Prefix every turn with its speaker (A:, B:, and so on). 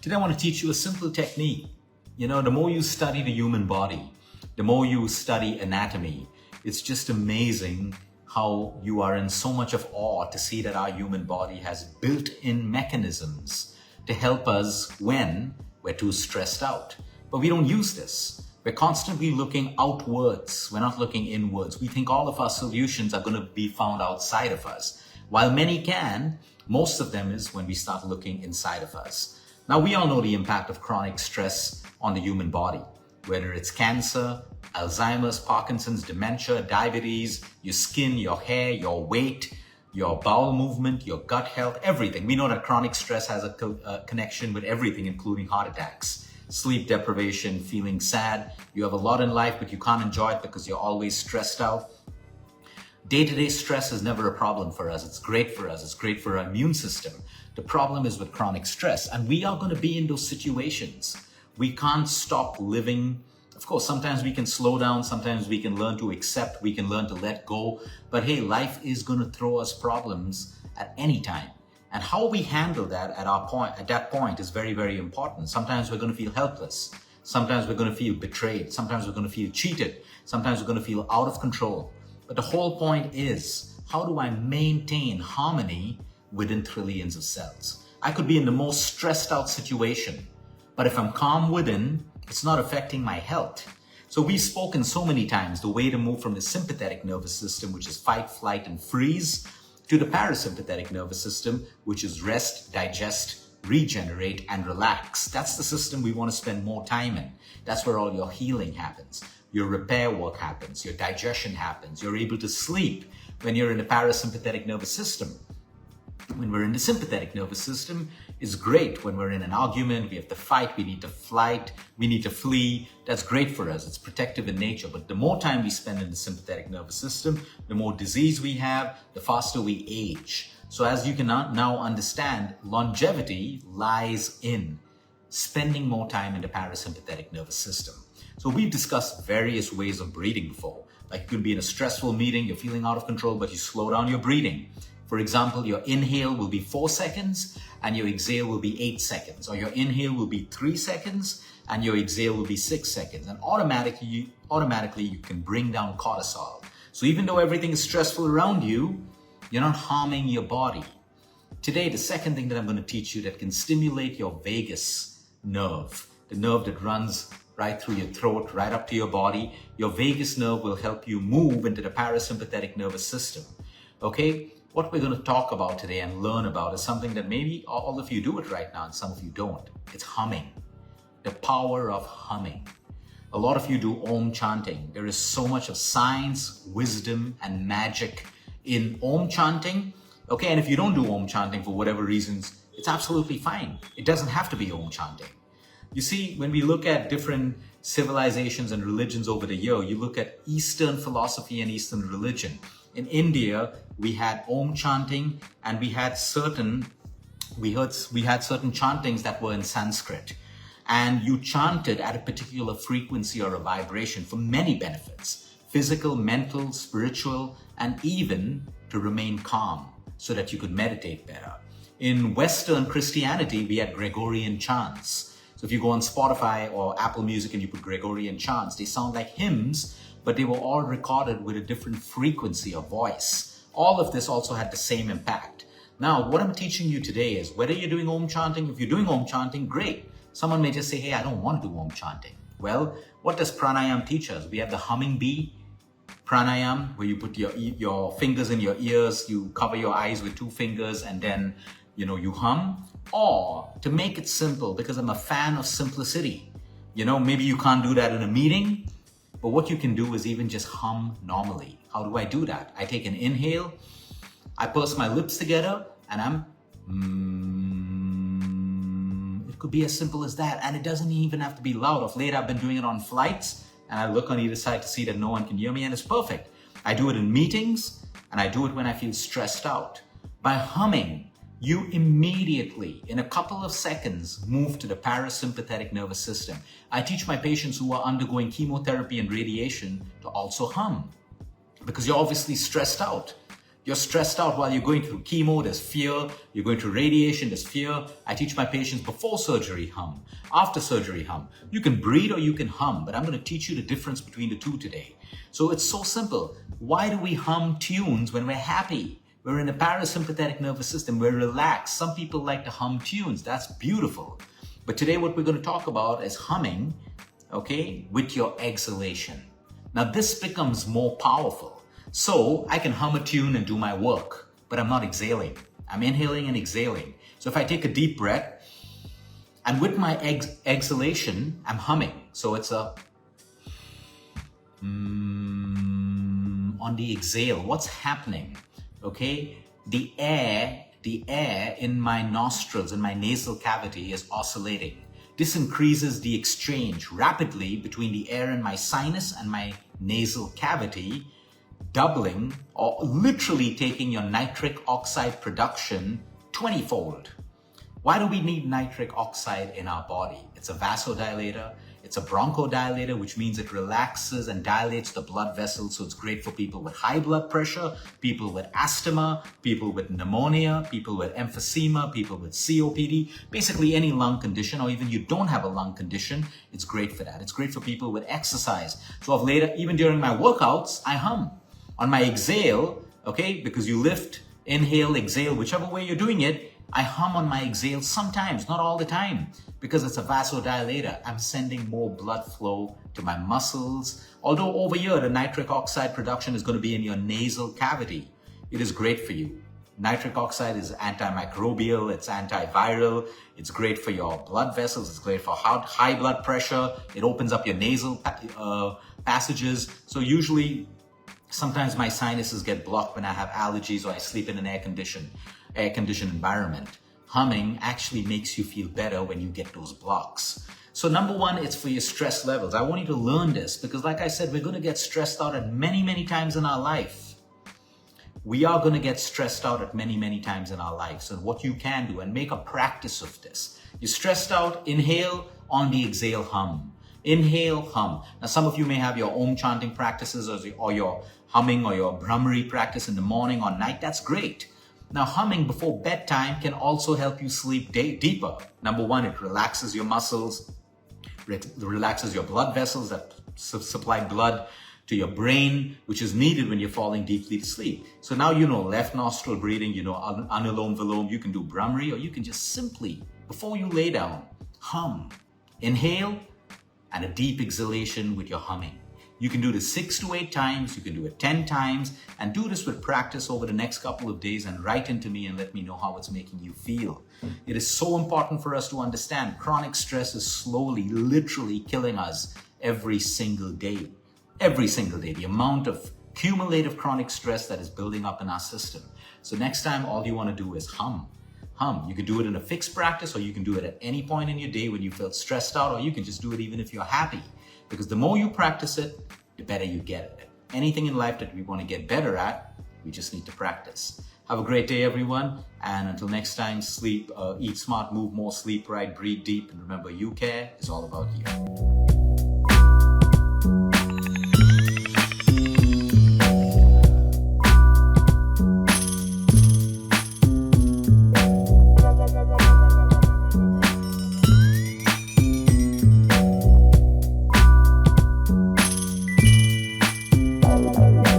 A: Today I want to teach you a simple technique. The more you study the human body, the more you study anatomy, it's just amazing how you are in so much of awe to see that our human body has built-in mechanisms to help us when we're too stressed out. But we don't use this. We're constantly looking outwards. We're not looking inwards. We think all of our solutions are going to be found outside of us. While many can, most of them is when we start looking inside of us. Now, we all know the impact of chronic stress on the human body, whether it's cancer, Alzheimer's, Parkinson's, dementia, diabetes, your skin, your hair, your weight, your bowel movement, your gut health, everything. We know that chronic stress has a connection with everything, including heart attacks, sleep deprivation, feeling sad. You have a lot in life, but you can't enjoy it because you're always stressed out. Day-to-day stress is never a problem for us. It's great for us. It's great for our immune system. The problem is with chronic stress, and we are going to be in those situations. We can't stop living. Of course, sometimes we can slow down. Sometimes we can learn to accept. We can learn to let go. But hey, life is going to throw us problems at any time. And how we handle that at that point is very, very important. Sometimes we're going to feel helpless. Sometimes we're going to feel betrayed. Sometimes we're going to feel cheated. Sometimes we're going to feel out of control. But the whole point is, how do I maintain harmony within trillions of cells? I could be in the most stressed out situation, but if I'm calm within, it's not affecting my health. So we've spoken so many times the way to move from the sympathetic nervous system, which is fight, flight, and freeze, to the parasympathetic nervous system, which is rest, digest, regenerate, and relax. That's the system we want to spend more time in. That's where all your healing happens. Your repair work happens, your digestion happens, you're able to sleep when you're in the parasympathetic nervous system. When we're in the sympathetic nervous system, it's great. When we're in an argument, we have to fight, we need to flight, we need to flee. That's great for us. It's protective in nature. But the more time we spend in the sympathetic nervous system, the more disease we have, the faster we age. So as you can now understand, longevity lies in spending more time in the parasympathetic nervous system. So we've discussed various ways of breathing before. Like you could be in a stressful meeting, you're feeling out of control, but you slow down your breathing. For example, your inhale will be 4 seconds and your exhale will be 8 seconds. Or your inhale will be 3 seconds and your exhale will be 6 seconds. And automatically you can bring down cortisol. So even though everything is stressful around you, you're not harming your body. Today, the second thing that I'm going to teach you that can stimulate your vagus nerve, the nerve that runs right through your throat, right up to your body. Your vagus nerve will help you move into the parasympathetic nervous system. Okay? What we're going to talk about today and learn about is something that maybe all of you do it right now and some of you don't. It's humming. The power of humming. A lot of you do Om chanting. There is so much of science, wisdom, and magic in Om chanting. Okay, and if you don't do Om chanting for whatever reasons, it's absolutely fine. It doesn't have to be Om chanting. You see, when we look at different civilizations and religions over the year, you look at Eastern philosophy and Eastern religion. In India, we had Om chanting, and we had certain chantings that were in Sanskrit. And you chanted at a particular frequency or a vibration for many benefits: physical, mental, spiritual, and even to remain calm so that you could meditate better. In Western Christianity, we had Gregorian chants. So if you go on Spotify or Apple Music and you put Gregorian chants, they sound like hymns, but they were all recorded with a different frequency of voice. All of this also had the same impact. Now, what I'm teaching you today is whether you're doing Om chanting, if you're doing Om chanting, great. Someone may just say, hey, I don't want to do Om chanting. Well, what does pranayam teach us? We have the humming bee pranayam, where you put your fingers in your ears, you cover your eyes with 2 fingers, and then you hum. Or to make it simple, because I'm a fan of simplicity, maybe you can't do that in a meeting, but what you can do is even just hum normally. How do I do that? I take an inhale, I purse my lips together, and I'm It could be as simple as that, and it doesn't even have to be loud. Of late, I've been doing it on flights, and I look on either side to see that no one can hear me, and it's perfect. I do it in meetings, and I do it when I feel stressed out. By humming, you immediately, in a couple of seconds, move to the parasympathetic nervous system. I teach my patients who are undergoing chemotherapy and radiation to also hum, because you're obviously stressed out. You're stressed out while you're going through chemo, there's fear. You're going through radiation, there's fear. I teach my patients before surgery, hum. After surgery, hum. You can breathe or you can hum, but I'm going to teach you the difference between the two today. So it's so simple. Why do we hum tunes when we're happy? We're in the parasympathetic nervous system, we're relaxed. Some people like to hum tunes, that's beautiful. But today what we're going to talk about is humming, okay, with your exhalation. Now this becomes more powerful. So I can hum a tune and do my work, but I'm not exhaling. I'm inhaling and exhaling. So if I take a deep breath, and with my exhalation, I'm humming. So it's a on the exhale. What's happening? Okay, the air in my nostrils, in my nasal cavity is oscillating. This increases the exchange rapidly between the air in my sinus and my nasal cavity, doubling or literally taking your nitric oxide production 20-fold. Why do we need nitric oxide in our body? It's a vasodilator, it's a bronchodilator, which means it relaxes and dilates the blood vessels. So it's great for people with high blood pressure, people with asthma, people with pneumonia, people with emphysema, people with COPD, basically any lung condition, or even you don't have a lung condition, it's great for that. It's great for people with exercise. So later, even during my workouts, I hum. On my exhale, okay, because you lift, inhale, exhale, whichever way you're doing it, I hum on my exhale sometimes, not all the time, because it's a vasodilator. I'm sending more blood flow to my muscles. Although over here, the nitric oxide production is going to be in your nasal cavity. It is great for you. Nitric oxide is antimicrobial, it's antiviral, it's great for your blood vessels, it's great for high blood pressure, it opens up your nasal passages. So usually, sometimes my sinuses get blocked when I have allergies or I sleep in an air-conditioned environment. Humming actually makes you feel better when you get those blocks. So number one, it's for your stress levels. I want you to learn this because like I said, we're going to get stressed out at many, many times in our life. We are going to get stressed out at many, many times in our life. So what you can do and make a practice of this. You're stressed out, inhale, on the exhale, hum. Inhale, hum. Now, some of you may have your Om chanting practices or your humming or your Brahmari practice in the morning or night. That's great. Now, humming before bedtime can also help you sleep deeper. Number one, it relaxes your muscles, relaxes your blood vessels that supply blood to your brain, which is needed when you're falling deeply to sleep. So now you know left nostril breathing, you know Anulom Vilom. You can do Brahmari, or you can just simply, before you lay down, hum. Inhale, and a deep exhalation with your humming. You can do this 6 to 8 times, you can do it 10 times, and do this with practice over the next couple of days and write into me and let me know how it's making you feel. It is so important for us to understand chronic stress is slowly, literally killing us every single day. Every single day, the amount of cumulative chronic stress that is building up in our system. So next time, all you want to do is hum. Hum. You can do it in a fixed practice, or you can do it at any point in your day when you feel stressed out, or you can just do it even if you're happy. Because the more you practice it, the better you get at it. Anything in life that we want to get better at, we just need to practice. Have a great day, everyone. And until next time, sleep, eat smart, move more, sleep right, breathe deep. And remember, you care is all about you.